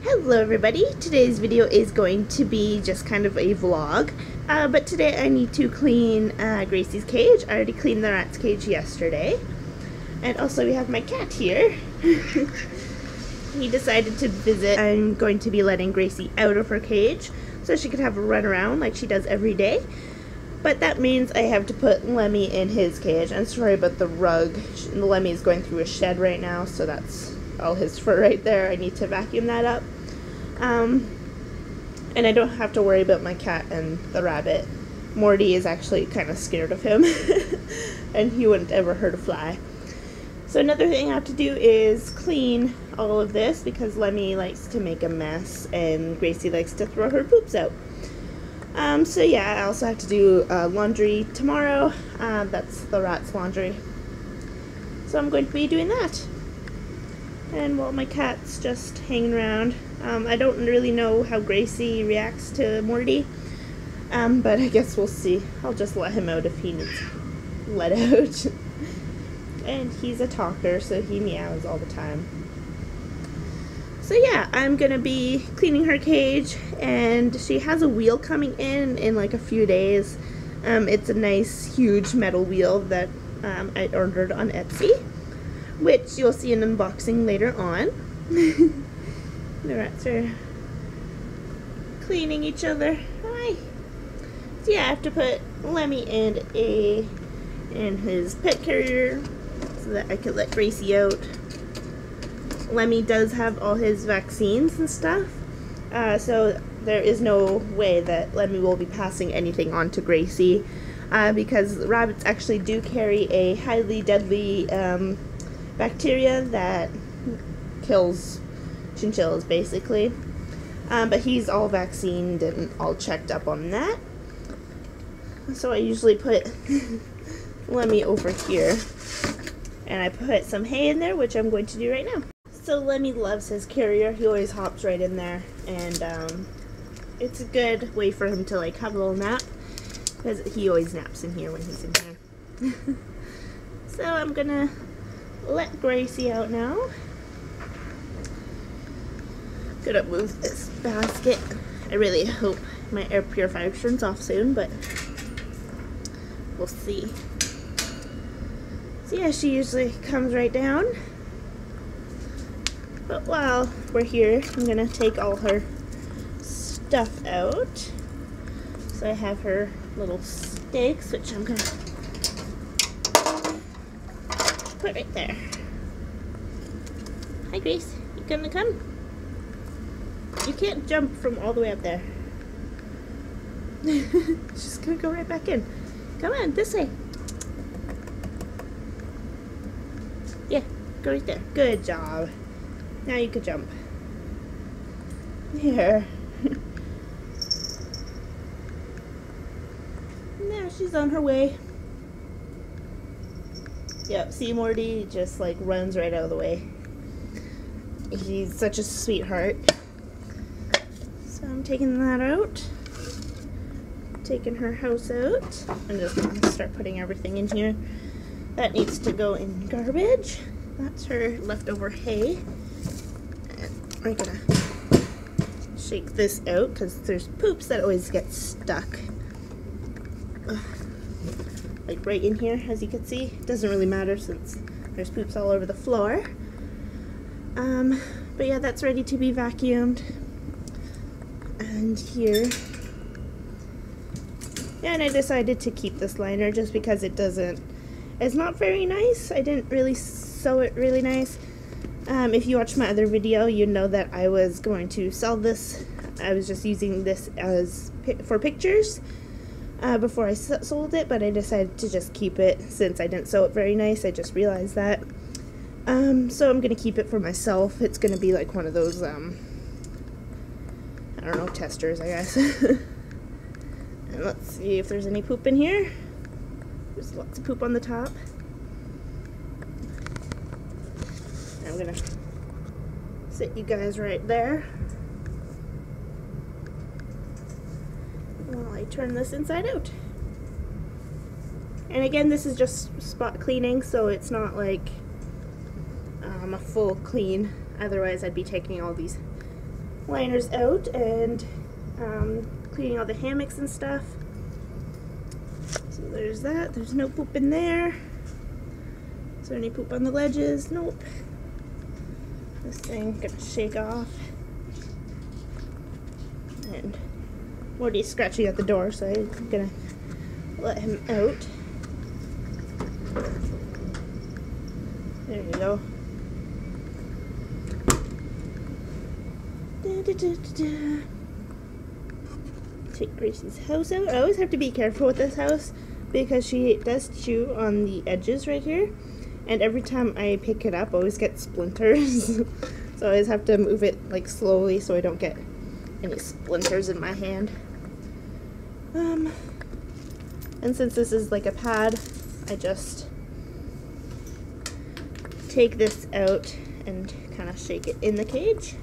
Hello everybody, today's video is going to be just kind of a vlog, but today I need to clean Gracie's cage. I already cleaned the rat's cage yesterday, and also we have my cat here. He decided to visit. I'm going to be letting Gracie out of her cage so she could have a run around like she does every day, but that means I have to put Lemmy in his cage. I'm sorry about the rug. Lemmy is going through a shed right now, so that's all his fur right there. I need to vacuum that up. And I don't have to worry about my cat and the rabbit. Morty is actually kind of scared of him and he wouldn't ever hurt a fly. So another thing I have to do is clean all of this because Lemmy likes to make a mess and Gracie likes to throw her poops out. So yeah, I also have to do laundry tomorrow. That's the rat's laundry. So I'm going to be doing that. And while my cat's just hanging around, I don't really know how Gracie reacts to Morty, but I guess we'll see. I'll just let him out if he needs let out. And he's a talker, so he meows all the time. So yeah, I'm gonna be cleaning her cage, and she has a wheel coming in like a few days. It's a nice huge metal wheel that I ordered on Etsy, which you'll see an unboxing later on. The rats are cleaning each other. Hi. So yeah, I have to put Lemmy in his pet carrier so that I could let Gracie out. Lemmy does have all his vaccines and stuff, so there is no way that Lemmy will be passing anything on to Gracie, because rabbits actually do carry a highly deadly bacteria that kills chinchillas basically, but he's all vaccinated and all checked up on that. So I usually put Lemmy over here and I put some hay in there, which I'm going to do right now. So Lemmy loves his carrier. He always hops right in there, and it's a good way for him to like have a little nap because he always naps in here when he's in here. So I'm gonna let Gracie out now. Gonna move this basket. I really hope my air purifier turns off soon, but we'll see. So yeah, she usually comes right down. But while we're here, I'm gonna take all her stuff out. So I have her little stakes, which I'm gonna put right there. Hi Grace, you gonna come? You can't jump from all the way up there. She's gonna go right back in. Come on, this way. Yeah, go right there. Good job. Now you could jump. Here. Now she's on her way. Yep, see, Morty just like runs right out of the way. He's such a sweetheart. So I'm taking that out. Taking her house out. I'm just going to start putting everything in here. That needs to go in garbage. That's her leftover hay. And we're gonna shake this out because there's poops that always get stuck. Like right in here, as you can see. It doesn't really matter since there's poops all over the floor. But yeah, that's ready to be vacuumed. And here. Yeah, and I decided to keep this liner just because it's not very nice. I didn't really sew it really nice. If you watched my other video, you know that I was going to sell this. I was just using this for pictures before I sold it, but I decided to just keep it since I didn't sew it very nice. I just realized that. So I'm going to keep it for myself. It's going to be like one of those, I don't know, testers, I guess. And let's see if there's any poop in here. There's lots of poop on the top. I'm gonna sit you guys right there while I turn this inside out. And again, this is just spot cleaning, so it's not like a full clean. Otherwise I'd be taking all these liners out and cleaning all the hammocks and stuff. So there's that. There's no poop in there. Is there any poop on the ledges? Nope. This thing gonna shake off. And Morty's scratching at the door, so I'm gonna let him out. There you go. Take Gracie's house out. I always have to be careful with this house because she does chew on the edges right here, and every time I pick it up I always get splinters. So I always have to move it like slowly so I don't get any splinters in my hand. And since this is like a pad, I just take this out and kind of shake it in the cage.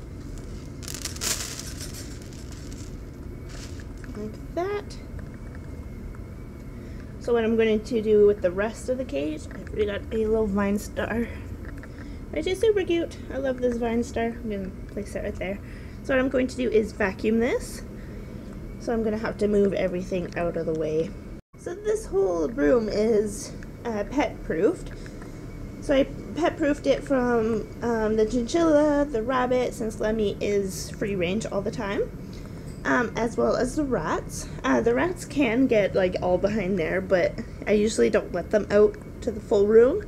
Like that. So what I'm going to do with the rest of the cage, I've already got a little vine star, which is super cute. I love this vine star. I'm going to place it right there. So what I'm going to do is vacuum this. So I'm going to have to move everything out of the way. So this whole room is pet proofed. So I pet proofed it from the chinchilla, the rabbit, since Lemmy is free range all the time, as well as the rats. The rats can get like all behind there, but I usually don't let them out to the full room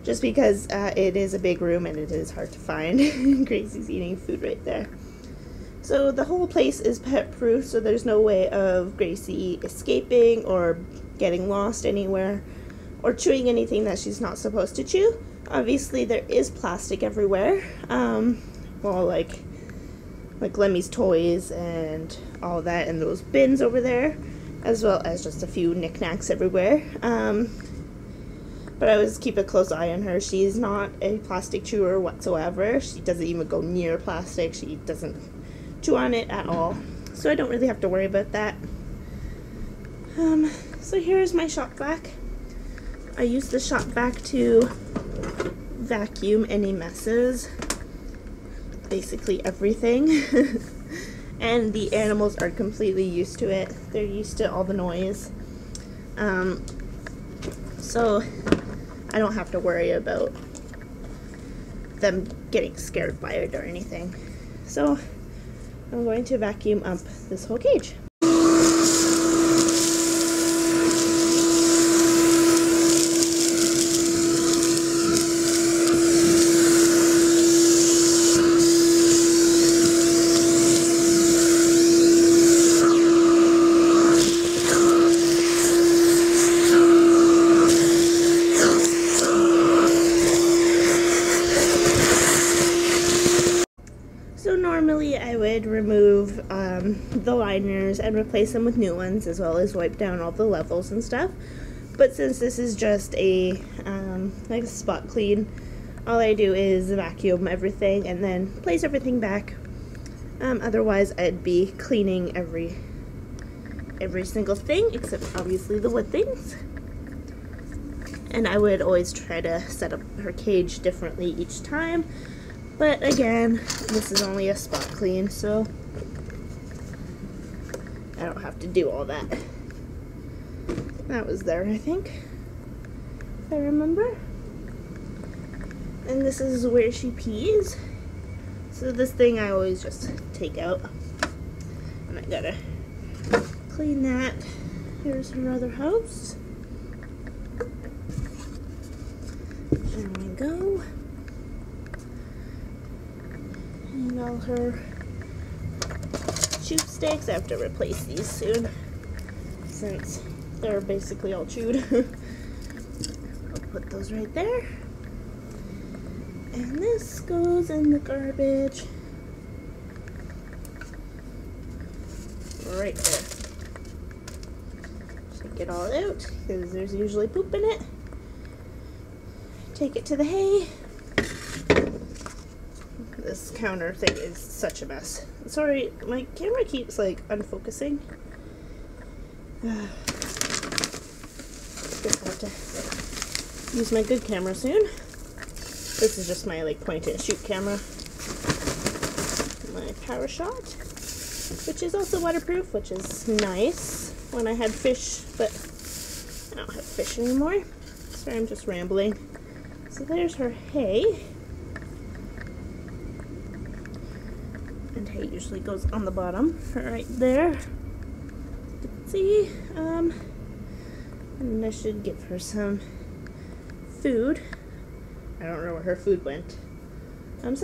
just because it is a big room and it is hard to find. Gracie's eating food right there. So the whole place is pet proof, so there's no way of Gracie escaping or getting lost anywhere or chewing anything that she's not supposed to chew. Obviously there is plastic everywhere, well, like Lemmy's toys and all that, and those bins over there, as well as just a few knickknacks everywhere. But I always keep a close eye on her. She's not a plastic chewer whatsoever. She doesn't even go near plastic. She doesn't chew on it at all, so I don't really have to worry about that. So here's my shop vac. I use the shop vac to vacuum any messes, basically everything. And the animals are completely used to it. They're used to all the noise, so I don't have to worry about them getting scared by it or anything. So I'm going to vacuum up this whole cage. Normally I would remove the liners and replace them with new ones, as well as wipe down all the levels and stuff. But since this is just a like a spot clean, all I do is vacuum everything and then place everything back. Otherwise I'd be cleaning every single thing except obviously the wood things. And I would always try to set up her cage differently each time. But again, this is only a spot clean, so I don't have to do all that. That was there, I think, if I remember. And this is where she pees. So this thing I always just take out. And I gotta clean that. Here's her other house. There we go. And all her chew sticks. I have to replace these soon since they're basically all chewed. I'll put those right there. And this goes in the garbage. Right there. Take it all out because there's usually poop in it. Take it to the hay. This counter thing is such a mess. Sorry, my camera keeps like unfocusing. Guess I'll have to use my good camera soon. This is just my like point and shoot camera. my Power Shot, which is also waterproof, which is nice when I had fish, but I don't have fish anymore. Sorry, I'm just rambling. So there's her hay. And hay usually goes on the bottom, right there. You can see, and I should give her some food. I don't know where her food went. I'm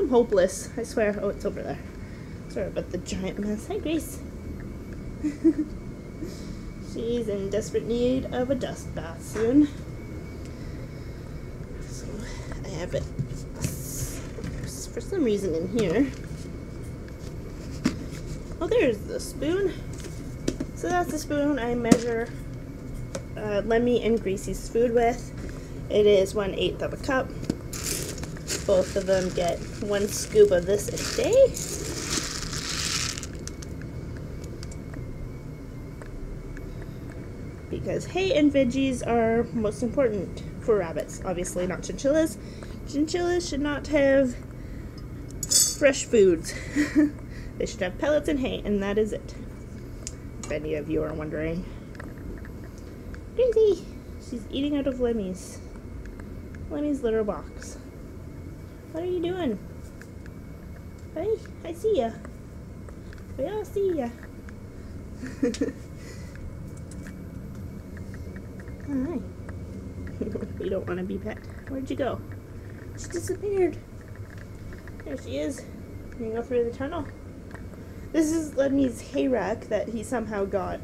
hopeless. I swear. Oh, it's over there. Sorry about the giant mess. Hi, Grace. She's in desperate need of a dust bath soon. So I have it for some reason in here. Oh, there's the spoon. So that's the spoon I measure Lemmy and Gracie's food with. It is 1/8 of a cup. Both of them get 1 scoop of this a day. Because hay and veggies are most important for rabbits. Obviously not chinchillas. Chinchillas should not have fresh foods. They should have pellets and hay, and that is it. If any of you are wondering. Gracie! She's eating out of Lemmy's litter box. What are you doing? Hey, I see ya. We all see ya. Hi. You don't want to be pet. Where'd you go? She disappeared. There she is. Can you go through the tunnel? This is Lemmy's hay rack that he somehow got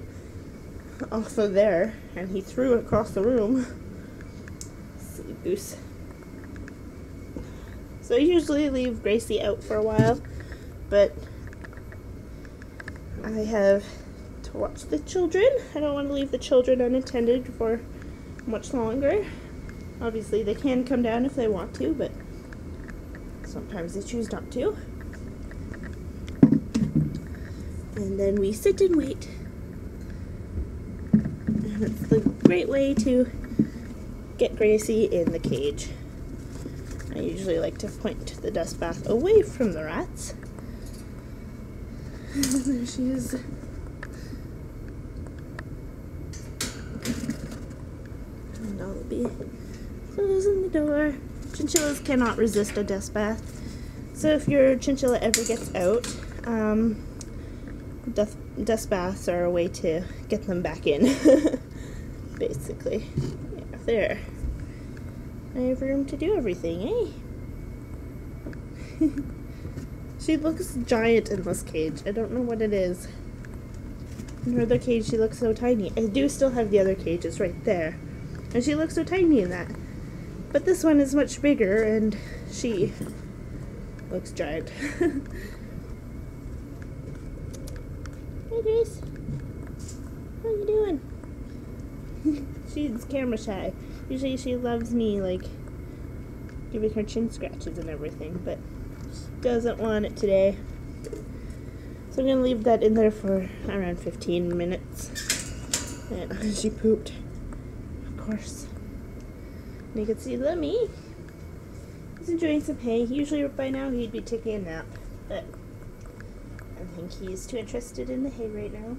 off of there, and he threw it across the room. Silly goose. So I usually leave Gracie out for a while, but I have to watch the children. I don't want to leave the children unattended for much longer. Obviously they can come down if they want to, but sometimes they choose not to. And then we sit and wait. And it's the great way to get Gracie in the cage. I usually like to point the dust bath away from the rats. There she is. And I'll be closing the door. Chinchillas cannot resist a dust bath. So if your chinchilla ever gets out, dust baths are a way to get them back in. Basically. Yeah, there. I have room to do everything, eh? She looks giant in this cage. I don't know what it is. In her other cage, she looks so tiny. I do still have the other cages right there. And she looks so tiny in that. But this one is much bigger, and she looks giant. Hey, Grace. What are you doing? She's camera shy. Usually she loves me, like, giving her chin scratches and everything, but she doesn't want it today. So I'm going to leave that in there for around 15 minutes. And she pooped, of course. And you can see Lemmy. He's enjoying some hay. Usually by now he'd be taking a nap, but I think he's too interested in the hay right now.